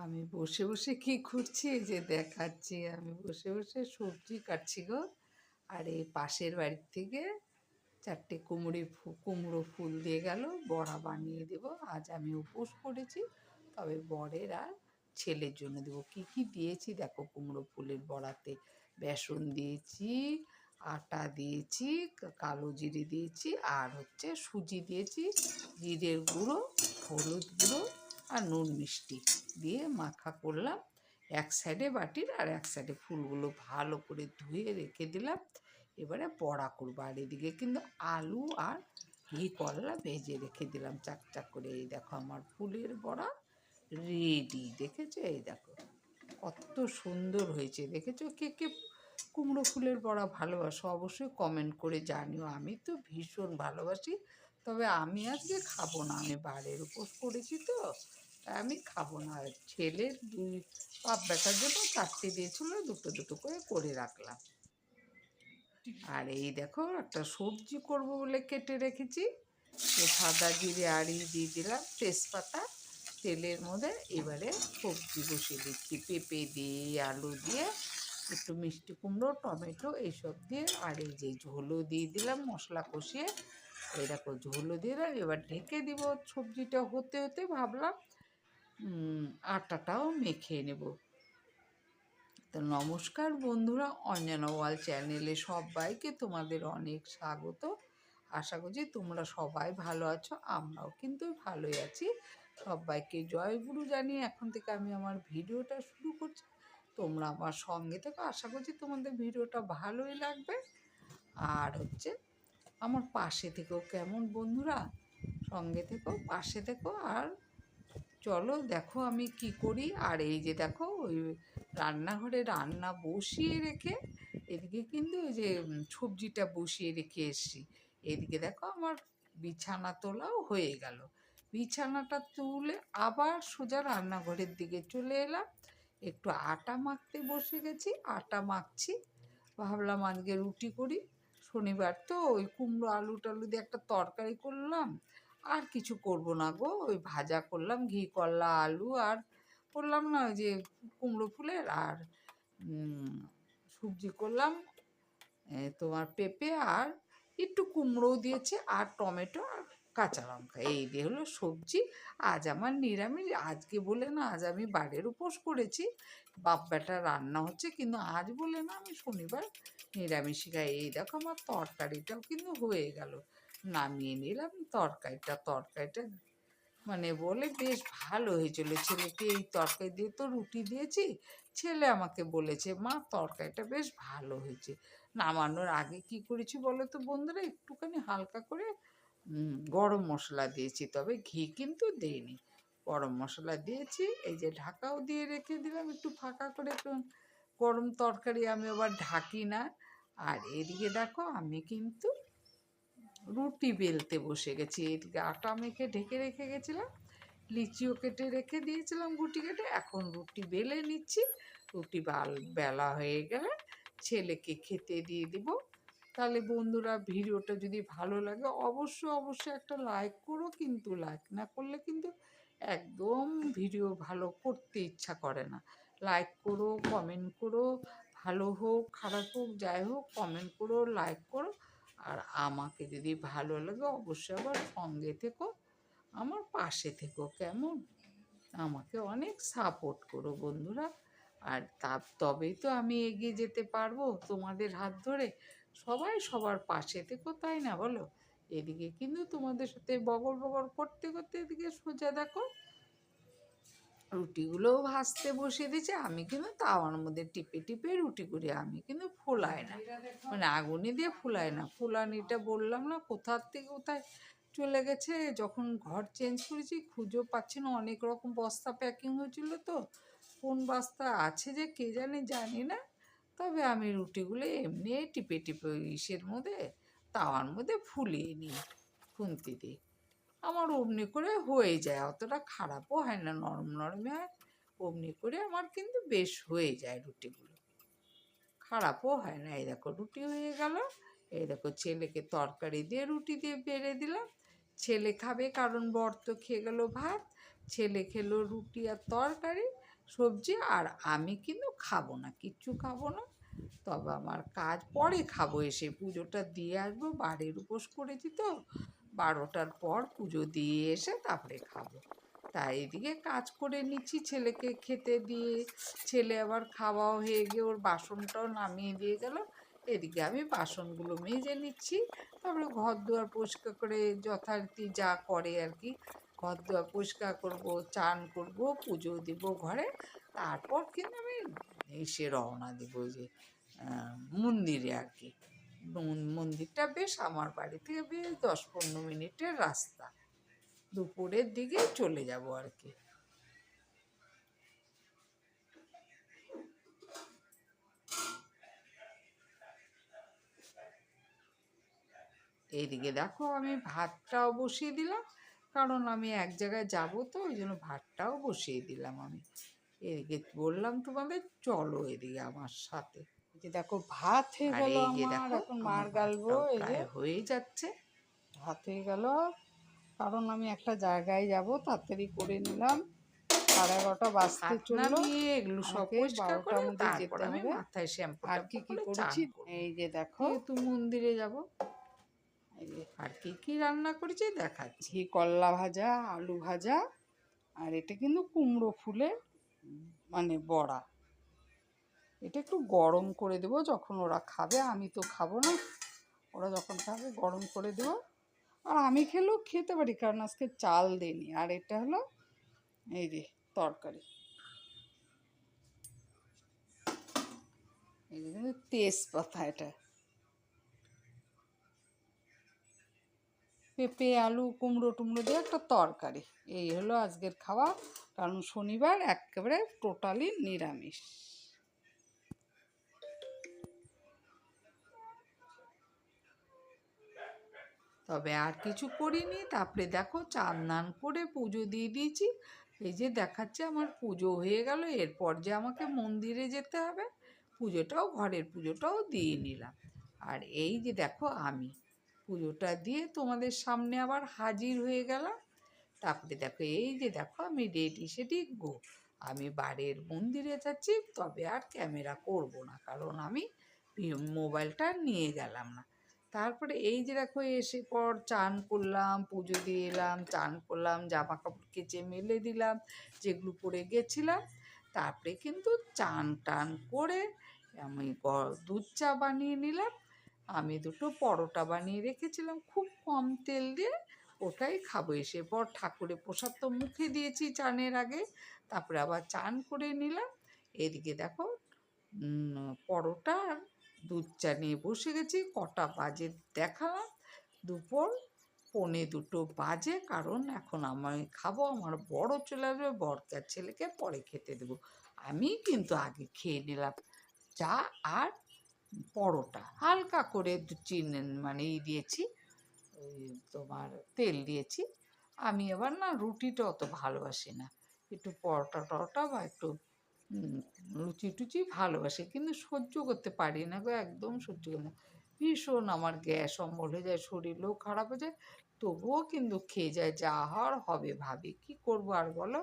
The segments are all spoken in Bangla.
আমি বসে বসে কি করছি এই যে দেখাচ্ছি। আমি বসে বসে সবজি কাটছি গো। আর এই পাশের বাড়ির থেকে চারটে কুমড়ো ফুল দিয়ে গেল, বড়া বানিয়ে দেব। আজ আমি উপোস করেছি, তবে বরের আর ছেলের জন্য দেবো। কি কি দিয়েছি দেখো কুমড়ো ফুলের বড়াতে। বেসন দিয়েছি, আটা দিয়েছি, কালো জিরে দিয়েছি, আর হচ্ছে সুজি দিয়েছি, জিরের গুঁড়ো, হলুদ গুঁড়ো আর নুন মিষ্টি দিয়ে মাখা করলাম। এক সাইডে বাটির আর এক সাইডে ফুলগুলো ভালো করে ধুয়ে রেখে দিলাম। এবারে বড়া করবো। আর এদিকে কিন্তু আলু আর ঘি করলা ভেজে রেখে দিলাম চাক চাক করে। এই দেখো আমার ফুলের বড়া রেডি। দেখেছো? এই দেখো কত সুন্দর হয়েছে। দেখেছো? কে কে কুমড়ো ফুলের বড়া ভালোবাসো অবশ্যই কমেন্ট করে জানিও। আমি তো ভীষণ ভালোবাসি, তবে আমি আজকে খাবো না। আমি বাড়ির উপোস করেছি তো, তাই আমি খাবো না। আর ছেলের দুই বাপ বেটার জন্য চারটে দিয়েছিল, দুটো দুটো করে করে রাখলাম। আর এই দেখো একটা সবজি করব বলে কেটে রেখেছি। সাদা জিরে আড়ি দিয়ে দিলাম, তেজপাতা তেলের মধ্যে। এবারে সবজি বসিয়ে দিচ্ছি পেঁপে দিয়ে, আলু দিয়ে, একটু মিষ্টি কুমড়ো, টমেটো এইসব দিয়ে। আর এই যে ঝোলও দিয়ে দিলাম মশলা কষিয়ে। এই দেখো ঝোলও দিয়ে দিলাম। এবার ঢেকে দিব। সবজিটা হতে হতে ভাবলাম আটাটাও মেখে নেব। তো নমস্কার বন্ধুরা, অঞ্জনা ওয়াল চ্যানেলে সবাইকে তোমাদের অনেক স্বাগত। আশা করছি তোমরা সবাই ভালো আছো, আমরাও কিন্তু ভালোই আছি। সবাইকে জয়গুরু জানিয়ে এখন থেকে আমি আমার ভিডিওটা শুরু করছি। তোমরা আমার সঙ্গে থেকো, আশা করছি তোমাদের ভিডিওটা ভালোই লাগবে। আর হচ্ছে আমার পাশে থেকেও, কেমন বন্ধুরা? সঙ্গে থেকো, পাশে থেকো। আর চলো দেখো আমি কি করি। আর এই যে দেখো ওই রান্নাঘরে রান্না বসিয়ে রেখে এদিকে কিন্তু ওই যে সবজিটা বসিয়ে রেখে এসছি। এদিকে দেখো আমার বিছানা তোলাও হয়ে গেল। বিছানাটা তুলে আবার সোজা রান্নাঘরের দিকে চলে এলাম। একটু আটা মাখতে বসে গেছি, আটা মাখছি। ভাবলাম আজকে রুটি করি, শনিবার তো। ওই কুমড়ো আলু টালু দিয়ে একটা তরকারি করলাম। আর কিছু করব না গো। ওই ভাজা করলাম, ঘি করলা আলু, আর করলাম না ওই যে কুমড়ো ফুলের, আর সবজি করলাম তোমার পেঁপে, আর একটু কুমড়োও দিয়েছে, আর টমেটো আর কাঁচা লঙ্কা। এই দিয়ে হলো সবজি। আজ আমার নিরামিষ। আজকে বলে না, আজ আমি বাড়ির উপোস করেছি, বাপ বেটা রান্না হচ্ছে, কিন্তু আজ বলে না আমি শনিবার নিরামিষ খাই। এই দেখো আমার তরকারিটাও কিন্তু হয়ে গেল। নামিয়ে নিলাম তরকারিটা মানে বলে বেশ ভালো হয়েছিল। ছেলেকে এই তরকারি দিয়ে তো রুটি দিয়েছি, ছেলে আমাকে বলেছে মা তরকারিটা বেশ ভালো হয়েছে। নামানোর আগে কি করেছি বলো তো বন্ধুরা? একটুখানি হালকা করে গরম মশলা দিয়েছি, তবে ঘি কিন্তু দেইনি। গরম মশলা দিয়েছি। এই যে ঢাকাও দিয়ে রেখে দিলাম একটু ফাঁকা করে, একটু গরম তরকারি আমি আবার ঢাকি না। আর এদিকে দেখো আমি কিন্তু রুটি বেলতে বসে গেছি। এদিকে আটা মেখে ঢেকে রেখে গেছিলাম, লিচিও কেটে রেখে দিয়েছিলাম গুটি কেটে। এখন রুটি বেলে নিচ্ছি। রুটি বেলা হয়ে গেলে ছেলেকে খেতে দিয়ে দিব। তাহলে বন্ধুরা ভিডিওটা যদি ভালো লাগে অবশ্যই অবশ্যই একটা লাইক করো, কিন্তু লাইক না করলে কিন্তু একদম ভিডিও ভালো করতে ইচ্ছা করে না। লাইক করো, কমেন্ট করো, ভালো হোক খারাপ হোক যাই হোক কমেন্ট করো, লাইক করো। আর আমাকে যদি ভালো লাগে অবশ্যই আবার সঙ্গে থেকো, আমার পাশে থেকো, কেমন? আমাকে অনেক সাপোর্ট করো বন্ধুরা। আর তবেই তো আমি এগিয়ে যেতে পারবো তোমাদের হাত ধরে। সবাই সবার পাশে থেকো, তাই না বলো? এদিকে কিন্তু তোমাদের সাথে বগর বগর করতে করতে এদিকে সোজা দেখো রুটিগুলোও ভাজতে বসিয়ে দিয়েছে। আমি কিন্তু তাওয়ার মধ্যে টিপে টিপে রুটি করি, আমি কিন্তু ফোলাই না, মানে আগুনে দিয়ে ফোলাই না। ফোলানিটা বললাম না কোথার থেকে কোথায় চলে গেছে। যখন ঘর চেঞ্জ করেছি খুঁজেও পাচ্ছি না, অনেক রকম বস্তা প্যাকিং হয়েছিল তো, কোন বস্তা আছে যে কে জানে, জানি না। তবে আমি রুটিগুলো এমনি টিপে টিপে ইসের মধ্যে তাওয়ার মধ্যে ফুলিয়ে নিই খুন্তি দিয়ে। আমার অমনি করে হয়ে যায়, অতটা খারাপও হয় না, নরম নরমই হয়। অমনি করে আমার কিন্তু বেশ হয়ে যায় রুটিগুলো, খারাপও হয় না। এই দেখো রুটি হয়ে গেল। এই দেখো ছেলেকে তরকারি দিয়ে রুটি দিয়ে বেড়ে দিলাম। ছেলে খাবে, কারণ বর তো খেয়ে গেল ভাত, ছেলে খেলো রুটি আর তরকারি। সবজি। আর আমি কিন্তু খাবো না, কিচ্ছু খাবো না। তবে আমার কাজ পরে খাবো, এসে পুজোটা দিয়ে আসবো, বাড়ির উপোস করেছি তো, 12টার পর পুজো দিয়ে এসে তারপরে খাবো। তাই এদিকে কাজ করে নিচ্ছি, ছেলেকে খেতে দিয়ে, ছেলে আবার খাওয়াও হয়ে গিয়ে ওর বাসনটাও নামিয়ে দিয়ে গেল। এদিকে আমি বাসনগুলো মেজে নিচ্ছি, তারপরে ঘর দুয়ার পরিষ্কার করে যথারীতি যা করে আর কি, ঘর দুয়ার পরিষ্কার করবো, চান করবো, পুজো দিব ঘরে। তারপর কিন্তু আমি এসে রওনা দিব ওই যে মন্দিরে আর কি। মন্দিরটা বেশ আমার বাড়ি থেকে বেশ 10-15 মিনিটের রাস্তা। দুপুরের দিকে চলে যাব আর কি। এইদিকে দেখো আমি ভাতটাও বসিয়ে দিলাম, কারণ আমি এক জায়গায় যাব তো, ওই জন্য ভাতটাও বসিয়ে দিলাম আমি। এদিকে বললাম তোমাদের চলো এদিকে আমার সাথে। এই যে দেখো ভাত হয়ে আর গেল এই যে আমার, দেখো এখন আমার মার গালবো। ভাতটাও এই যে প্রায় হয়ে যাচ্ছে। ভাত হয়ে গেল, কারণ আমি একটা জায়গায় যাব, তাড়াতাড়ি করে নিলাম। 11:30 বাজতে ভাত চললো, নামিয়ে এগুলো সব আমাকে পরিষ্কার 12টার করে মধ্যে তারপর যেতে আমি হবে। মাথায় শ্যাম্পু আর ট্যাম্পু কি কি করে চান করেছি করবো, এই যে দেখো, যেহেতু মন্দিরে যাব। এই যে আর কি কি রান্না করেছি দেখাচ্ছি। ঘি করলা ভাজা, আলু ভাজা, আর এটা কিন্তু কুমড়ো ফুলের মানে বড়া। এটা একটু গরম করে দেবো যখন ওরা খাবে, আমি তো খাবো না, ওরা যখন খাবে গরম করে দেবো। আর আমি খেলেও খেতে পারি, কারণ আজকে চাল দিইনি। আর এটা হলো এই যে তরকারি, এই যে কিন্তু তেজপাতা, এটা পেঁপে আলু কুমড়ো টুমড়ো দিয়ে একটা তরকারি। এই হলো আজকের খাওয়া, কারণ শনিবার একেবারে টোটালি নিরামিষ। তবে আর কিছু করিনি। তারপরে দেখো চান দান করে পুজো দিয়ে দিয়েছি। এই যে দেখাচ্ছে আমার পুজো হয়ে গেল। এরপর যে আমাকে মন্দিরে যেতে হবে, পুজোটাও ঘরের পুজোটাও দিয়ে নিলাম। আর এই যে দেখো আমি পুজোটা দিয়ে তোমাদের সামনে আবার হাজির হয়ে গেলাম। তারপরে দেখো এই যে দেখো আমি রেডি সেডি গো, আমি বাড়ির মন্দিরে যাচ্ছি। তবে আর ক্যামেরা করব না, কারণ আমি মোবাইলটা নিয়ে গেলাম না। তারপরে এই যে দেখো এসে পর চান করলাম, পুজো দিয়ে এলাম, চান করলাম, জামা কাপড় কেচে মেলে দিলাম যেগুলো পরে গেছিলাম। তারপরে কিন্তু চান টান করে আমি দুধ চা বানিয়ে নিলাম। আমি দুটো পরোটা বানিয়ে রেখেছিলাম খুব কম তেল দিয়ে, ওটাই খাবো। এসে পর ঠাকুরের প্রসাদ তো মুখে দিয়েছি চানের আগে, তারপরে আবার চান করে নিলাম। এদিকে দেখো পরোটা আর দুধ চা নিয়ে বসে গেছি। কটা বাজে দেখালাম, দুপুর 1:45 বাজে, কারণ এখন আমি খাবো, আমার বড় চলে আসবে, বরকার ছেলেকে পরে খেতে দেবো। আমি কিন্তু আগে খেয়ে নিলাম চা আর পরোটা, হালকা করে চিনি মানে দিয়েছি, ওই তোমার তেল দিয়েছি। আমি আবার না রুটিটা অত ভালোবাসি না, একটু পরোটা টরোটা বা একটু লুচি টুচি ভালোবাসি, কিন্তু সহ্য করতে পারি না গো, একদম সহ্য করি না। ভীষণ আমার গ্যাস অম্বল হয়ে যায়, শরীরও খারাপ হয়ে যায়, তবুও কিন্তু খেয়ে যায়, যা হওয়ার হবে ভাবি, কি করব আর বলো,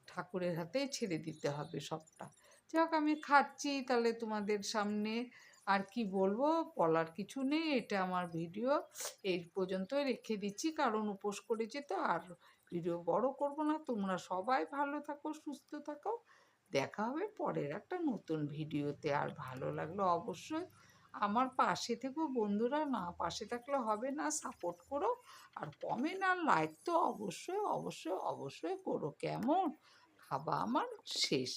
ঠাকুরের হাতেই ছেড়ে দিতে হবে সবটা। যাই হোক আমি খাচ্ছি, তাহলে তোমাদের সামনে আর কি বলবো, বলার কিছু নেই। এটা আমার ভিডিও এই পর্যন্তই রেখে দিচ্ছি, কারণ উপোস করেছি তো, আর ভিডিও বড় করব না। তোমরা সবাই ভালো থাকো, সুস্থ থাকো, দেখা হবে পরের একটা নতুন ভিডিওতে। আর ভালো লাগলো অবশ্যই আমার পাশে থেকো বন্ধুরা, না পাশে থাকলে হবে না, সাপোর্ট করো। আর কমেন্ট আর লাইক তো অবশ্যই অবশ্যই অবশ্যই করো। কেমন? খাওয়া আমার শেষ।